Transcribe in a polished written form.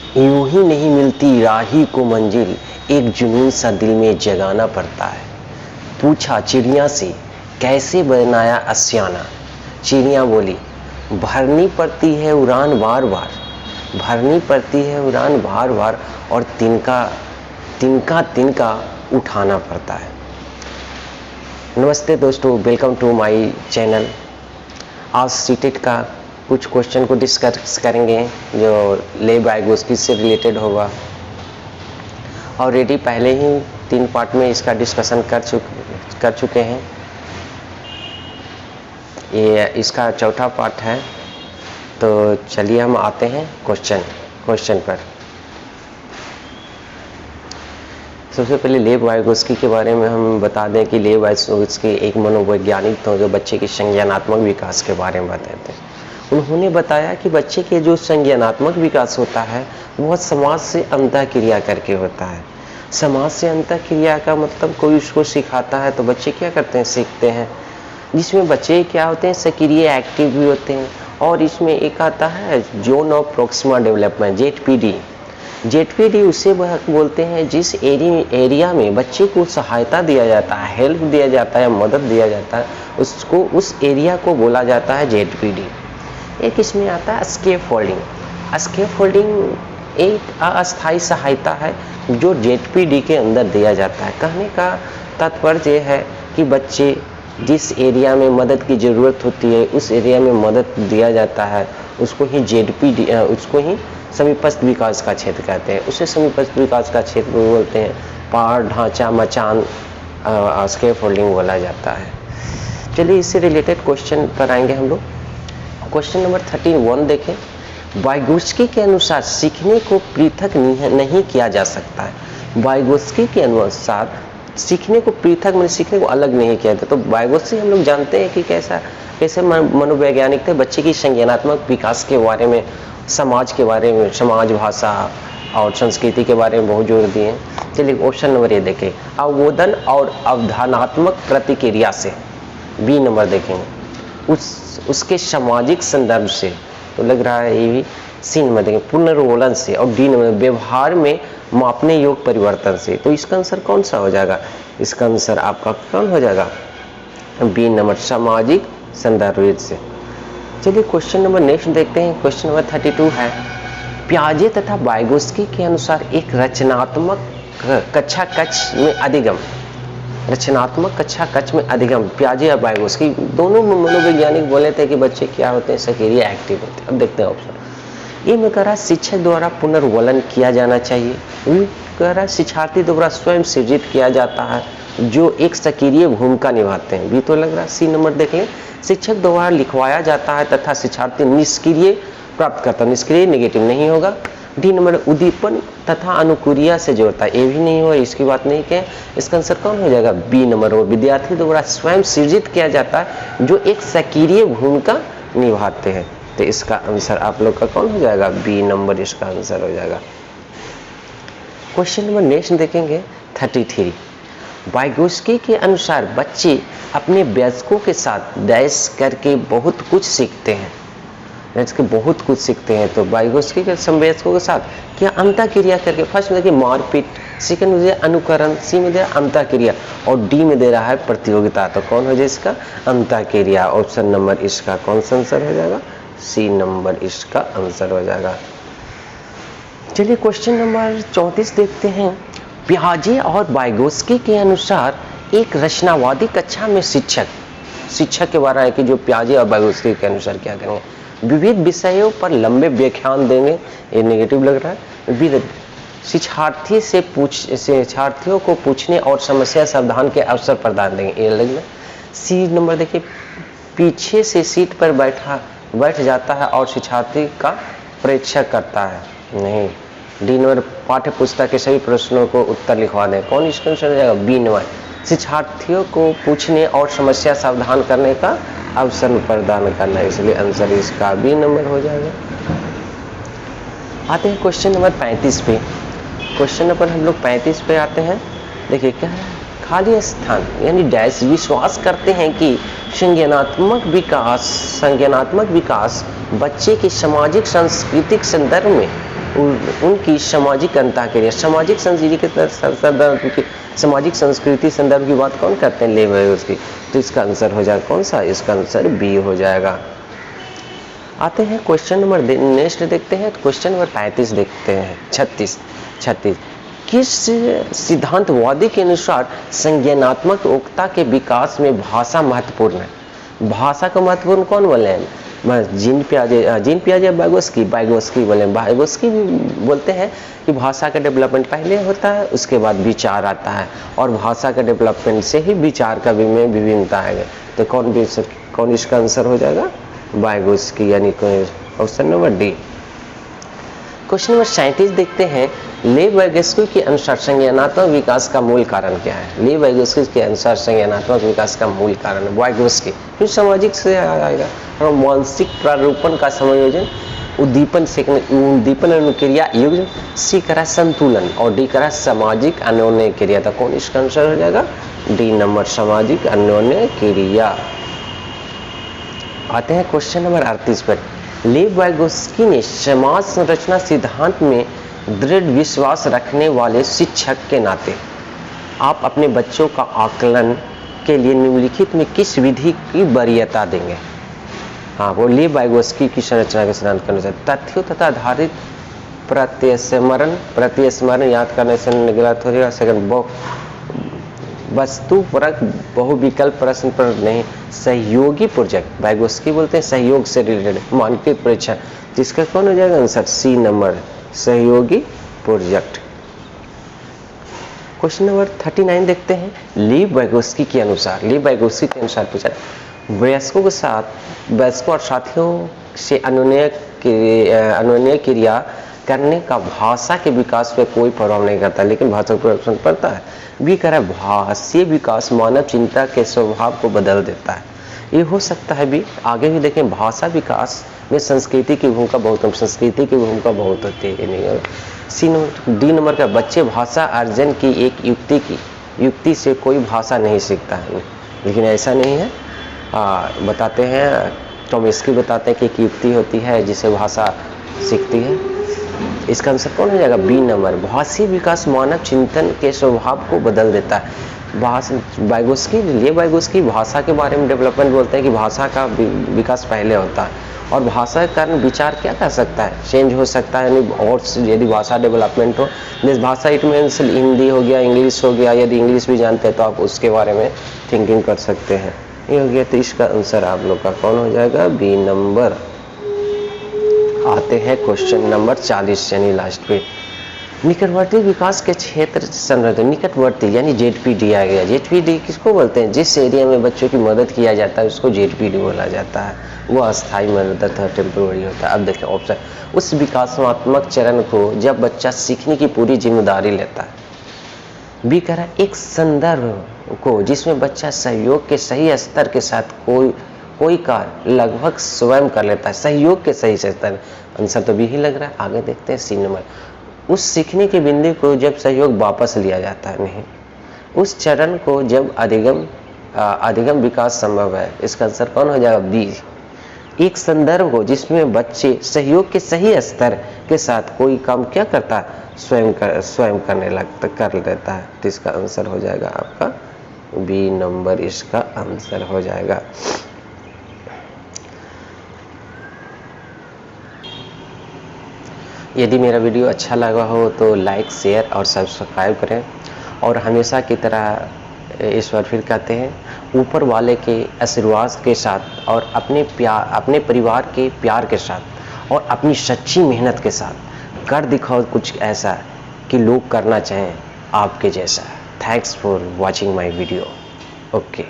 यूं ही नहीं मिलती राही को मंजिल, एक जुनून सा दिल में जगाना पड़ता है। पूछा चिड़िया से कैसे बनाया आशियाना, चिड़िया बोली भरनी पड़ती है उड़ान बार बार, भरनी पड़ती है उड़ान बार बार, और तिनका तिनका तिनका उठाना पड़ता है। नमस्ते दोस्तों, वेलकम टू माय चैनल। आज सीटेट का कुछ क्वेश्चन को डिस्कस करेंगे जो लेब वाइगोस्की से रिलेटेड होगा। ऑलरेडी पहले ही 3 पार्ट में इसका डिस्कशन कर चुके हैं। ये इसका चौथा पार्ट है। तो चलिए हम आते हैं क्वेश्चन पर। सबसे पहले लेब वाइगोस्की के बारे में हम बता दें कि लेब वाइगोस्की एक मनोवैज्ञानिक थे जो बच्चे के संज्ञानात्मक विकास के बारे में बताते हैं। उन्होंने बताया कि बच्चे के जो संज्ञानात्मक विकास होता है वह समाज से अंतःक्रिया करके होता है। समाज से अंतःक्रिया का मतलब कोई उसको सिखाता है तो बच्चे क्या करते हैं, सीखते हैं, जिसमें बच्चे क्या होते हैं, सक्रिय एक्टिव भी होते हैं। और इसमें एक आता है zone of Proxima development, ZPD उसे बोलते हैं जिस एरिया में बच्चे को सहायता दिया जाता है, हेल्प दिया जाता है, मदद दिया जाता है, उसको उस एरिया को बोला जाता है जेडपीडी। एक इसमें आता है स्केफोल्डिंग एक अस्थायी सहायता है जो जेडपीडी के अंदर दिया जाता है। कहने का तात्पर्य यह है कि बच्चे जिस एरिया में मदद की ज़रूरत होती है उस एरिया में मदद दिया जाता है, उसको ही जेडपीडी, उसको ही समीपस्थ विकास का क्षेत्र कहते हैं। उसे समीपस्थ विकास का क्षेत्र बोलते हैं। पहाड़, ढांचा, मचान, स्केफोल्डिंग बोला जाता है। चलिए इससे रिलेटेड क्वेश्चन पर आएंगे हम लोग। क्वेश्चन नंबर 31 देखें। वाइगोस्की के अनुसार सीखने को पृथक नहीं किया जा सकता है। वाइगोस्की के अनुसार सीखने को पृथक मैंने सीखने को अलग नहीं किया था। तो वाइगोस्की हम लोग जानते हैं कि कैसे मनोवैज्ञानिक थे। बच्चे की संज्ञानात्मक विकास के बारे में, समाज के बारे में, समाज, भाषा और संस्कृति के बारे में बहुत जोर दिए। चलिए ऑप्शन नंबर ये देखें, अवबोधन और अवधारणात्मक प्रतिक्रिया से। बी नंबर देखेंगे उसके सामाजिक संदर्भ से, तो लग रहा है ये भी। सी नंबर देखें पुनर्वलन से, और डी नंबर व्यवहार में मापने योग्य परिवर्तन से। तो इसका आंसर कौन सा हो जाएगा? इसका आंसर आपका कौन हो जाएगा? बी नंबर सामाजिक संदर्भ से। चलिए क्वेश्चन नंबर नेक्स्ट देखते हैं। क्वेश्चन नंबर 32 है, पियाजे तथा वाइगोस्की के अनुसार एक रचनात्मक कक्षा कक्ष में अधिगम, रचनात्मक कक्षा कक्ष में अधिगम, पियाजे और वाइगोस्की दोनों मनोवैज्ञानिक बोले थे कि बच्चे क्या होते हैं, सक्रिय एक्टिव होते हैं। अब देखते हैं ऑप्शन। ये में कह रहा शिक्षक द्वारा पुनर्वलन किया जाना चाहिए। ये कह रहा शिक्षार्थी द्वारा स्वयं सृजित किया जाता है जो एक सक्रिय भूमिका निभाते हैं। भी तो लग रहा। सी नंबर देख लें, शिक्षक द्वारा लिखवाया जाता है तथा शिक्षार्थी निष्क्रिय प्राप्त करता है। निष्क्रिय नेगेटिव नहीं होगा। डी नंबर उद्दीपन तथा अनुक्रिया से जोड़ता है। ये भी नहीं हो, इसकी बात नहीं कहें। इसका आंसर कौन हो जाएगा? बी नंबर हो, विद्यार्थी द्वारा स्वयं सृजित किया जाता है जो एक सक्रिय भूमिका निभाते हैं। तो इसका आंसर आप लोग का कौन हो जाएगा? बी नंबर इसका आंसर हो जाएगा। क्वेश्चन नंबर नेक्स्ट देखेंगे 33। वाइगोस्की के अनुसार बच्चे अपने वयस्कों के साथ डैश करके बहुत कुछ सीखते हैं। बहुत कुछ सीखते हैं। तो वाइगोस्की के समवयस्कों के साथ क्या अंतःक्रिया करके, फर्स्ट में देखिए मारपीट, सेकंड में दे अनुकरण, सी में दे अंतःक्रिया, और डी में दे रहा है प्रतियोगिता। तो कौन हो जाए इसका? अंतःक्रिया। ऑप्शन नंबर इसका कौन सा आंसर हो जाएगा? सी नंबर इसका आंसर हो जाएगा। चलिए क्वेश्चन नंबर 34 देखते हैं। पियाजे और वाइगोस्की के अनुसार एक रचनावादी कक्षा में शिक्षक के बारे में कि जो पियाजे और वाइगोस्की के अनुसार क्या करेंगे, विविध विषयों पर लंबे व्याख्यान देंगे। ये नेगेटिव लग रहा है। शिक्षार्थियों को पूछने और समस्या समाधान के अवसर प्रदान देंगे। ये लग रहा है। सी नंबर देखिए, पीछे से सीट पर बैठ जाता है और शिक्षार्थी का परीक्षा करता है। नहीं। डी नंबर पाठ्य पुस्तक के सभी प्रश्नों को उत्तर लिखवा दें। कौन इसका आंसर हो जाएगा? बी नंबर शिक्षार्थियों को पूछने और समस्या समाधान करने का अवसर प्रदान करना, इसलिए आंसर इसका बी नंबर हो जाएगा। आते हैं क्वेश्चन नंबर 35 पे। क्वेश्चन नंबर हम लोग 35 पे आते हैं। देखिए क्या है, खाली स्थान यानी डैश विश्वास करते हैं कि संज्ञानात्मक विकास बच्चे के सामाजिक सांस्कृतिक संदर्भ में उनकी सामाजिक अंतःक्रिया, सामाजिक सामाजिक संस्कृति संदर्भ की बात कौन करते हैं? लेब वाइगोत्स्की। तो इसका आंसर हो जाएगा कौन सा? इसका आंसर बी हो जाएगा। आते हैं क्वेश्चन नंबर नेक्स्ट देखते हैं, क्वेश्चन नंबर 35 देखते हैं। 36 किस सिद्धांतवादी के अनुसार संज्ञानात्मक एकता के विकास में भाषा महत्वपूर्ण है? भाषा का महत्वपूर्ण कौन बोले हैं? जीन पियाजे वाइगोत्स्की बोले। वाइगोत्स्की भी बोलते हैं कि भाषा का डेवलपमेंट पहले होता है, उसके बाद विचार आता है, और भाषा का डेवलपमेंट से ही विचार का में विभिन्नता है। तो कौन इसका आंसर हो जाएगा? वाइगोत्स्की, यानी option number D. Question number 37 देखते हैं। लेव वाइगोत्स्की के अनुसार संज्ञानात्मक विकास का मूल कारण क्या है? लेव वाइगोत्स्की के अनुसार संज्ञानात्मक विकास का मूल कारण वाइगोत्स्की फिर सामाजिक से आएगा, और मानसिक प्रारूपण का संयोजन, उद्दीपन अनुक्रिया युग्म, सी करा संतुलन, और डी करा सामाजिक अन्योन्य क्रिया। तो कौन इसका आंसर हो जाएगा? डी नंबर, सामाजिक अन्योन्य क्रिया। आते हैं क्वेश्चन नंबर 38 पर। लेव वाइगोत्स्की ने समाज संरचना सिद्धांत में दृढ़ विश्वास रखने वाले शिक्षक के नाते आप अपने बच्चों का आकलन के लिए निम्नलिखित में किस विधि की वरीयता देंगे? हाँ, वो लेव वाइगोत्स्की की संरचना के सिद्धांत के अनुसार तथ्यों तथा आधारित प्रत्यस्मरण याद करने से निगलत हो जाएगा। सेकंड, वस्तुपरक बहुविकल्प प्रश्न पर नहीं, सहयोगी प्रोजेक्ट, वाइगोत्स्की बोलते हैं सहयोग से रिलेटेड मानकीकृत परीक्षण, जिसका कौन हो जाएगा आंसर? सी नंबर, सहयोगी प्रोजेक्ट। क्वेश्चन नंबर 39 देखते हैं। लेव वाइगोत्स्की के अनुसार पूछा, वयस्कों और साथियों से अन्योन्य क्रिया करने का भाषा के विकास पे कोई प्रभाव नहीं करता, लेकिन भाषा पर प्रभाव पड़ता है। भी कह रहा है भाषीय विकास मानव चिंता के स्वभाव को बदल देता है। ये हो सकता है भी, आगे भी देखें, भाषा विकास में संस्कृति की भूमिका बहुत होती है। नहीं, सी नंबर, डी नंबर का, बच्चे भाषा अर्जन की एक युक्ति से कोई भाषा नहीं सीखता है, लेकिन ऐसा नहीं है। बताते हैं, टॉमस्की बताते हैं कि एक युक्ति होती है जिसे भाषा सीखती है। इसका आंसर कौन हो जाएगा? बी नंबर, भाषी विकास मानव चिंतन के स्वभाव को बदल देता है। वाइगोत्स्की भाषा के बारे में डेवलपमेंट बोलते हैं कि भाषा का विकास पहले होता है, और भाषा के कारण विचार क्या कर सकता है? चेंज हो सकता है। यानी और यदि भाषा डेवलपमेंट हो, जैसे भाषा इट मीन्स हिंदी हो गया, इंग्लिश हो गया, यदि इंग्लिश भी जानते हैं तो आप उसके बारे में थिंकिंग कर सकते हैं। ये हो गया, तो इसका आंसर आप लोग का कौन हो जाएगा? B number. आते हैं क्वेश्चन नंबर 40 यानी लास्ट पे। निकटवर्ती विकास के क्षेत्र संरचना, निकटवर्ती यानी जेडपीडी आ गया। जेडपीडी किसको बोलते हैं? जिस एरिया में बच्चों की मदद किया जाता है उसको जेडपीडी बोला जाता है। वो अस्थायी मदद है, टेम्पोररी होता है। अब देखें ऑप्शन, उस विकासात्मक चरण को जब बच्चा सीखने की पूरी जिम्मेदारी लेता है। बी कह रहा है एक संदर्भ को जिसमें बच्चा सहयोग के सही स्तर के साथ कोई कार्य लगभग स्वयं कर लेता है। सहयोग के सही स्तर, आंसर तो भी ही लग रहा है। आगे देखते हैं सी नंबर, उस सीखने के बिंदु को जब सहयोग वापस लिया जाता है। नहीं, उस चरण को जब अधिगम विकास संभव है। इसका आंसर कौन हो जाएगा? बी, एक संदर्भ को जिसमें बच्चे सहयोग के सही स्तर के साथ कोई काम क्या करता है? स्वयं कर लेता है। तो इसका आंसर हो जाएगा आपका बी नंबर, इसका आंसर हो जाएगा। यदि मेरा वीडियो अच्छा लगा हो तो लाइक, शेयर और सब्सक्राइब करें, और हमेशा की तरह इस बार फिर कहते हैं, ऊपर वाले के आशीर्वाद के साथ और अपने परिवार के प्यार के साथ और अपनी सच्ची मेहनत के साथ कर दिखाओ कुछ ऐसा कि लोग करना चाहें आपके जैसा। Thanks for watching my video. Okay.